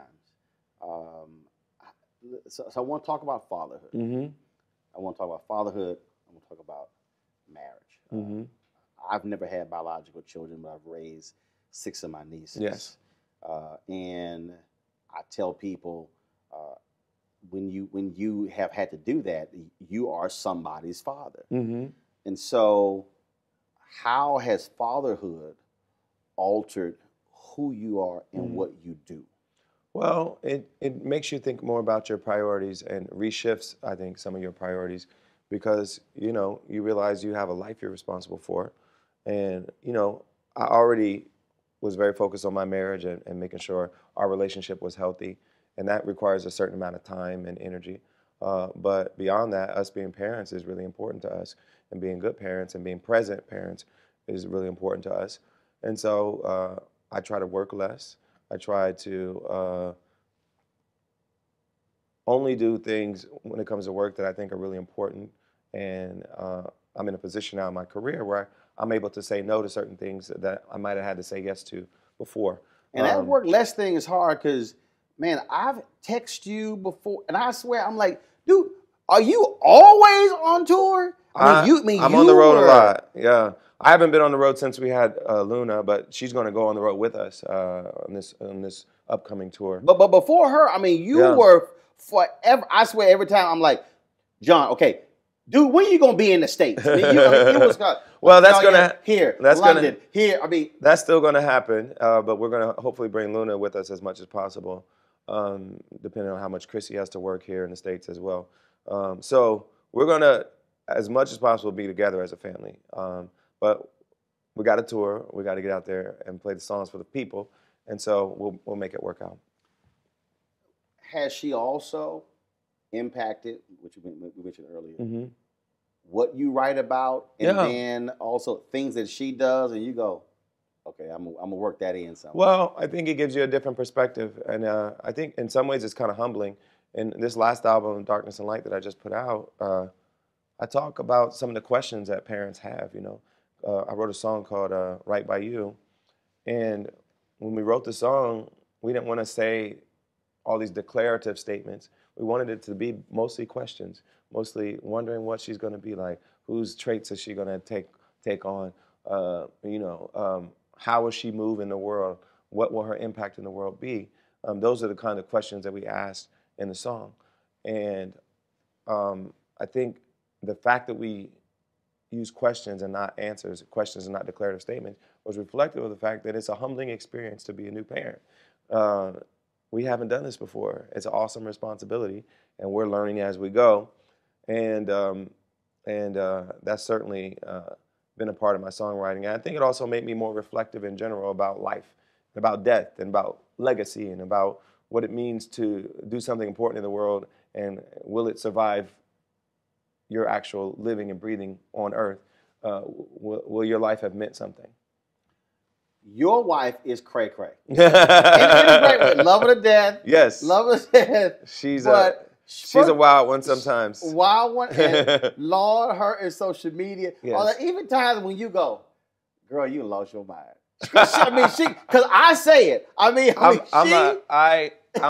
So I want to talk about fatherhood. I want to talk about fatherhood. I want to talk about marriage. I've never had biological children, but I've raised 6 of my nieces. Yes. And I tell people, when you have had to do that, you are somebody's father. And so, how has fatherhood altered who you are and what you do? Well, it makes you think more about your priorities and reshifts, I think, some of your priorities because, you realize you have a life you're responsible for. And, I already was very focused on my marriage and making sure our relationship was healthy. And that requires a certain amount of time and energy. But beyond that, us being parents is really important to us. And being good parents and being present parents is really important to us. And so I try to work less. I try to only do things when it comes to work that I think are really important. And I'm in a position now in my career where I'm able to say no to certain things that I might have had to say yes to before. And that work less thing is hard because, man, I've texted you before, and I swear, I'm like, dude, are you always on tour? I'm on the road a lot. Yeah, I haven't been on the road since we had Luna, but she's going to go on the road with us on this upcoming tour. But before her, you were forever. I swear, every time I'm like, John, okay, dude, when are you gonna be in the States? It was well, that's gonna here, London, here. That's still gonna happen, but we're gonna hopefully bring Luna with us as much as possible, depending on how much Chrissy has to work here in the States as well. So we're gonna, as much as possible, be together as a family. But we got a tour. We got to get out there and play the songs for the people, and so we'll make it work out. Has she also impacted, which we mentioned earlier, what you write about, and then also things that she does, and you go, okay, I'm gonna work that in somewhere? Well, I think it gives you a different perspective, and I think in some ways it's kind of humbling. In this last album, Darkness and Light, that I just put out, I talk about some of the questions that parents have. I wrote a song called "Right by You," and when we wrote the song, we didn't want to say all these declarative statements. We wanted it to be mostly questions, mostly wondering what she's going to be like, whose traits is she going to take on, how will she move in the world, what will her impact in the world be? Those are the kind of questions that we asked in the song. And I think the fact that we use questions and not answers, questions and not declarative statements, was reflective of the fact that it's a humbling experience to be a new parent. We haven't done this before. It's an awesome responsibility, and we're learning as we go. And that's certainly been a part of my songwriting. And I think it also made me more reflective in general about life, about death, and about legacy, and about what it means to do something important in the world, and will it survive your actual living and breathing on earth? Will your life have meant something? Your wife is cray cray. In a great way. Love her to death. Yes. Love her to death. She's a wild one sometimes. Wild one. And Lord, her in social media. Yes. Even times when you go, girl, you lost your mind. Because I say it. I'm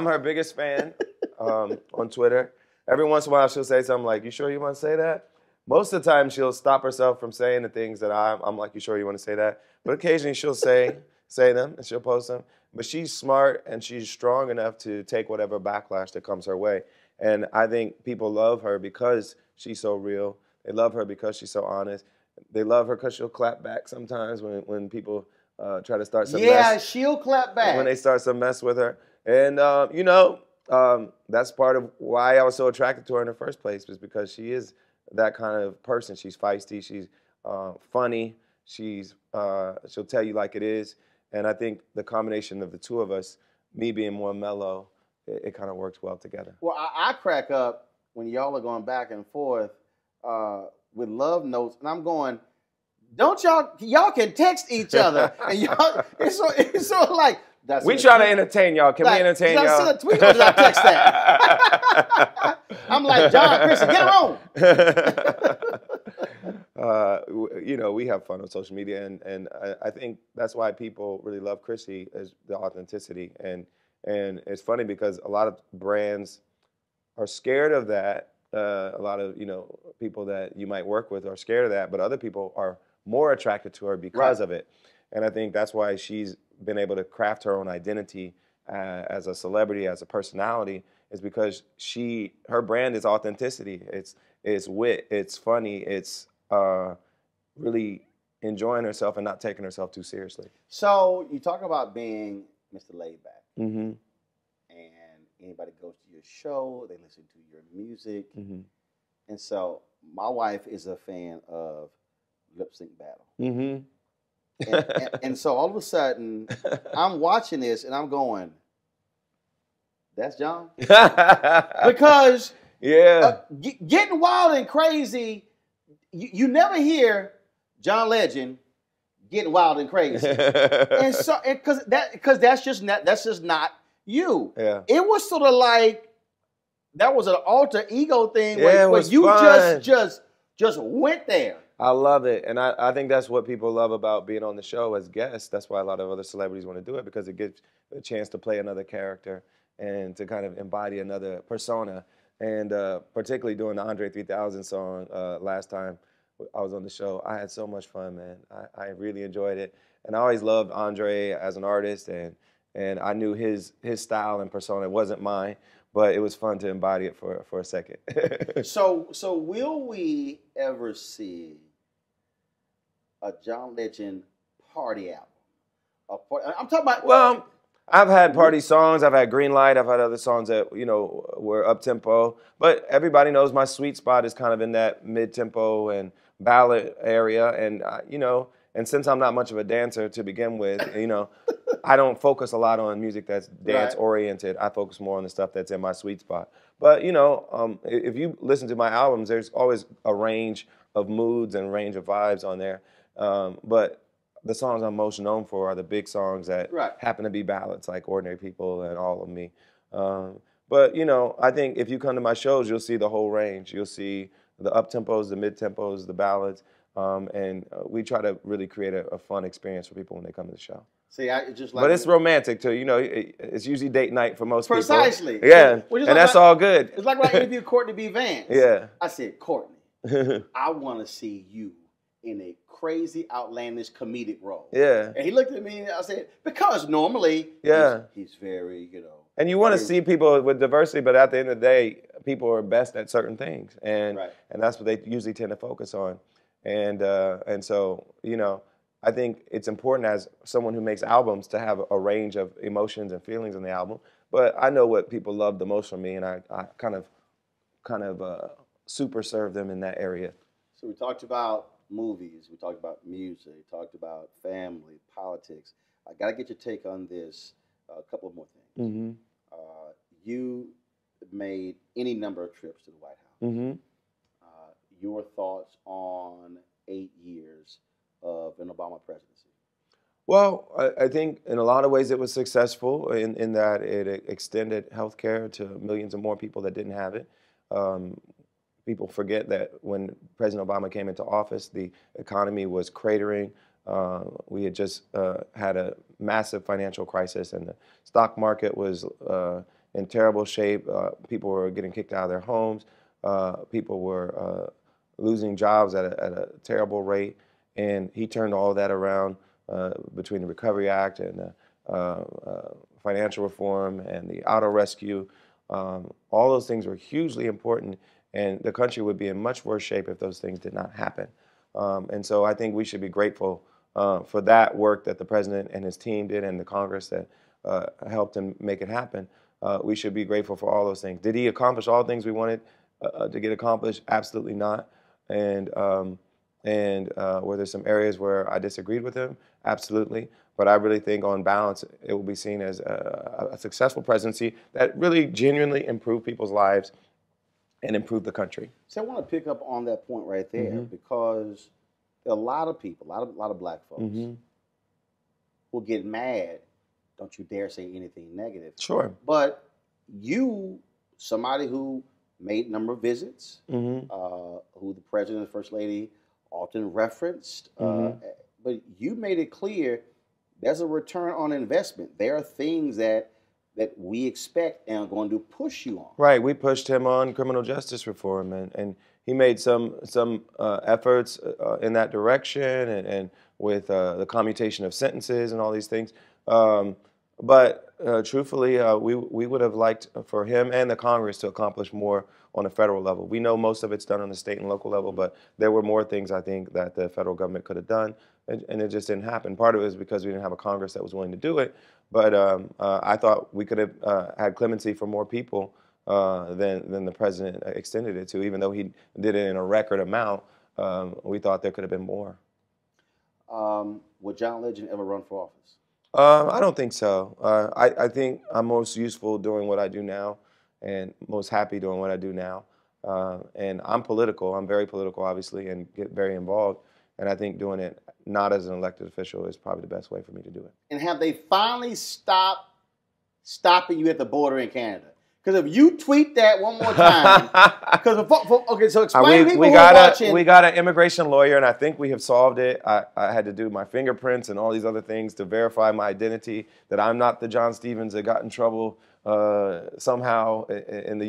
her biggest fan on Twitter. Every once in a while she'll say something like, "You sure you want to say that?" Most of the time she'll stop herself from saying the things that I'm like, "You sure you want to say that?" But occasionally she'll say them and she'll post them. But she's smart and she's strong enough to take whatever backlash that comes her way. And I think people love her because she's so real. They love her because she's so honest. They love her because she'll clap back sometimes when people try to start some mess. Yeah, she'll clap back. When they start some mess with her. And, that's part of why I was so attracted to her in the first place, was because she is that kind of person. She's feisty, she's funny, she'll tell you like it is. And I think the combination of the two of us, me being more mellow, it kind of works well together. Well, I crack up when y'all are going back and forth with love notes, and I'm going, don't y'all can text each other, and y'all, it's sort of like, we try to entertain y'all. Can we entertain y'all? Did I send a tweet or did I text that? I'm like, John, Chrissy, get on. You know, we have fun on social media, and I think that's why people really love Chrissy, is the authenticity. And it's funny because a lot of brands are scared of that. A lot of, you know, people that you might work with are scared of that, but other people are more attracted to her because of it. And I think that's why she's been able to craft her own identity as a celebrity, as a personality, is because her brand is authenticity. It's wit, it's funny, it's really enjoying herself and not taking herself too seriously. So you talk about being Mr. Laidback, mm-hmm. and anybody goes to your show, they listen to your music, mm-hmm. and so my wife is a fan of Lip Sync Battle. Mm-hmm. and so all of a sudden, I'm watching this and I'm going, that's John? Because getting wild and crazy, you never hear John Legend getting wild and crazy. And so, because that's just not you. Yeah. It was sort of like, that was an alter ego thing where you fun. just went there. I love it, and I think that's what people love about being on the show as guests. That's why a lot of other celebrities want to do it, because it gives a chance to play another character and to kind of embody another persona. And particularly doing the Andre 3000 song last time I was on the show, I had so much fun, man. I really enjoyed it, and I always loved Andre as an artist, and I knew his style and persona. It wasn't mine, but it was fun to embody it for a second. So will we ever see a John Legend party album? I'm talking about. Well, I've had party songs. I've had Green Light. I've had other songs that, you know, were up tempo. But everybody knows my sweet spot is kind of in that mid tempo and ballad area, and you know. And since I'm not much of a dancer to begin with, you know, I don't focus a lot on music that's dance-oriented. I focus more on the stuff that's in my sweet spot. But, you know, if you listen to my albums, there's always a range of moods and range of vibes on there. But the songs I'm most known for are the big songs that happen to be ballads, like Ordinary People and All of Me. But, you know, I think if you come to my shows, you'll see the whole range. You'll see the up-tempos, the mid-tempos, the ballads. And we try to really create a fun experience for people when they come to the show. See, but it's romantic too. You know, it's usually date night for most people. Precisely. Yeah, and that's all good. It's like when I interviewed Courtney B. Vance. Yeah. I said, Courtney, I want to see you in a crazy, outlandish comedic role. Yeah. And he looked at me and I said, because normally he's very, you know. And you want to see people with diversity, but at the end of the day, people are best at certain things. And that's what they usually tend to focus on. And so, you know, I think it's important as someone who makes albums to have a range of emotions and feelings in the album. But I know what people love the most from me, and I kind of super serve them in that area. So we talked about movies, we talked about music, we talked about family, politics. I got to get your take on this. A couple of more things. Mm-hmm. You made any number of trips to the White House. Mm-hmm. Your thoughts on 8 years of an Obama presidency? Well, I think in a lot of ways it was successful in that it extended health care to millions of more people that didn't have it. People forget that when President Obama came into office, the economy was cratering. We had just had a massive financial crisis, and the stock market was in terrible shape. People were getting kicked out of their homes. People were losing jobs at a terrible rate, and he turned all of that around between the Recovery Act and the financial reform and the auto rescue. All those things were hugely important, and the country would be in much worse shape if those things did not happen. And so I think we should be grateful for that work that the president and his team did, and the Congress that helped him make it happen. we should be grateful for all those things. Did he accomplish all the things we wanted to get accomplished? Absolutely not. And were there some areas where I disagreed with him? Absolutely. But I really think on balance, it will be seen as a successful presidency that really genuinely improved people's lives and improved the country. So I want to pick up on that point right there, because there are a lot of people, a lot of black folks will get mad. Don't you dare say anything negative. Sure. But you, somebody who made a number of visits, who the president and first lady often referenced, but you made it clear there's a return on investment. There are things that we expect and are going to push you on. Right. We pushed him on criminal justice reform, and he made some efforts in that direction, and with the commutation of sentences and all these things. But truthfully, we would have liked for him and the Congress to accomplish more on a federal level. We know most of it's done on the state and local level, but there were more things I think that the federal government could have done, and it just didn't happen. Part of it is because we didn't have a Congress that was willing to do it, but I thought we could have had clemency for more people than the president extended it to. Even though he did it in a record amount, we thought there could have been more. Would John Legend ever run for office? I don't think so. I think I'm most useful doing what I do now, and most happy doing what I do now. And I'm political. I'm very political, obviously, and get very involved. And I think doing it not as an elected official is probably the best way for me to do it. And have they finally stopping you at the border in Canada? Because if you tweet that one more time, okay, so explain to people who are watching. We got an immigration lawyer, and I think we have solved it. I had to do my fingerprints and all these other things to verify my identity, that I'm not the John Stevens that got in trouble somehow and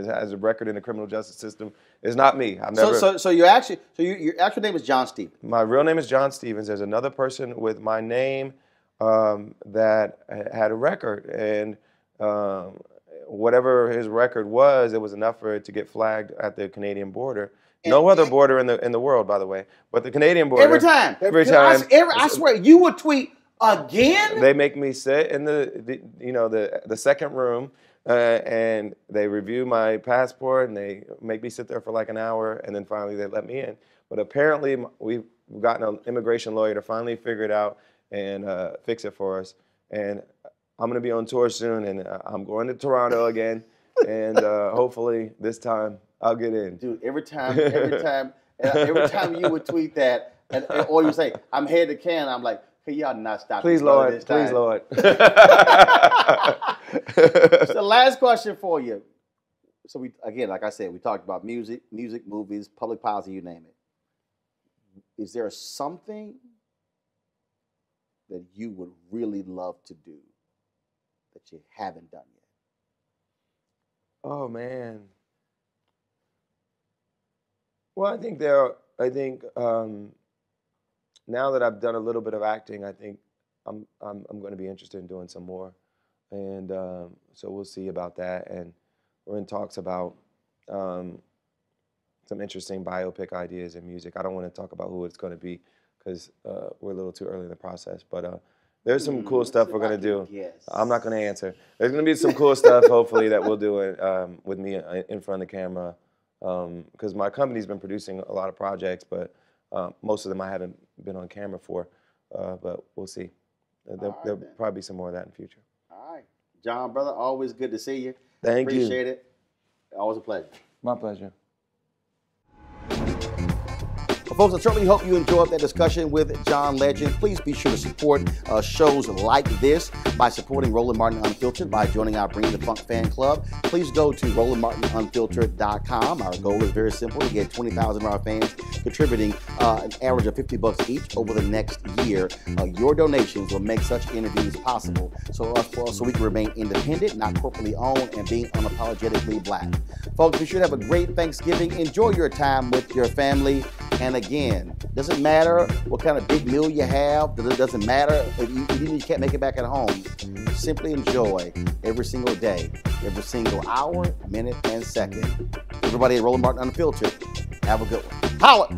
has a record in the criminal justice system. It's not me. I've never. So your actual name is John Stevens. My real name is John Stevens. There's another person with my name that had a record, and whatever his record was, it was enough for it to get flagged at the Canadian border. No other border in the world, by the way, but the Canadian border. Every time. I swear, you would tweet again. They make me sit in the second room, and they review my passport, and they make me sit there for like an hour, and then finally they let me in. But apparently, we've gotten an immigration lawyer to finally figure it out and fix it for us. And I'm going to be on tour soon, and I'm going to Toronto again, and hopefully this time I'll get in. Dude, every time you would tweet that, or you say, "I'm headed to Canada," I'm like, "Can y'all not stop?" Please, Lord. This time? Please, Lord. So, last question for you. So like I said, we talked about music, movies, public policy, you name it. Is there something that you would really love to do that you haven't done yet? Oh man. Well, I think now that I've done a little bit of acting, I think I'm going to be interested in doing some more, and so we'll see about that. And we're in talks about some interesting biopic ideas in music. I don't want to talk about who it's going to be because we're a little too early in the process, but there's some cool stuff we're going to do. Yes. I'm not going to answer. There's going to be some cool stuff, hopefully, that we'll do with me in front of the camera, because my company's been producing a lot of projects, but most of them I haven't been on camera for, but we'll see. There'll probably be some more of that in the future. All right. John, brother, always good to see you. Thank you. Appreciate it. Always a pleasure. My pleasure. Folks, I certainly hope you enjoyed that discussion with John Legend. Please be sure to support shows like this by supporting Roland Martin Unfiltered by joining our Bring the Funk fan club. Please go to RolandMartinUnfiltered.com. Our goal is very simple, to get 20,000 of our fans contributing an average of $50 each over the next year. Your donations will make such interviews possible so we can remain independent, not corporately owned, and being unapologetically black. Folks, be sure to have a great Thanksgiving. Enjoy your time with your family. And again, doesn't matter what kind of big meal you have. It doesn't matter if you can't make it back at home. Simply enjoy every single day, every single hour, minute, and second. Everybody at Roland Martin Unfiltered, have a good one. Holla!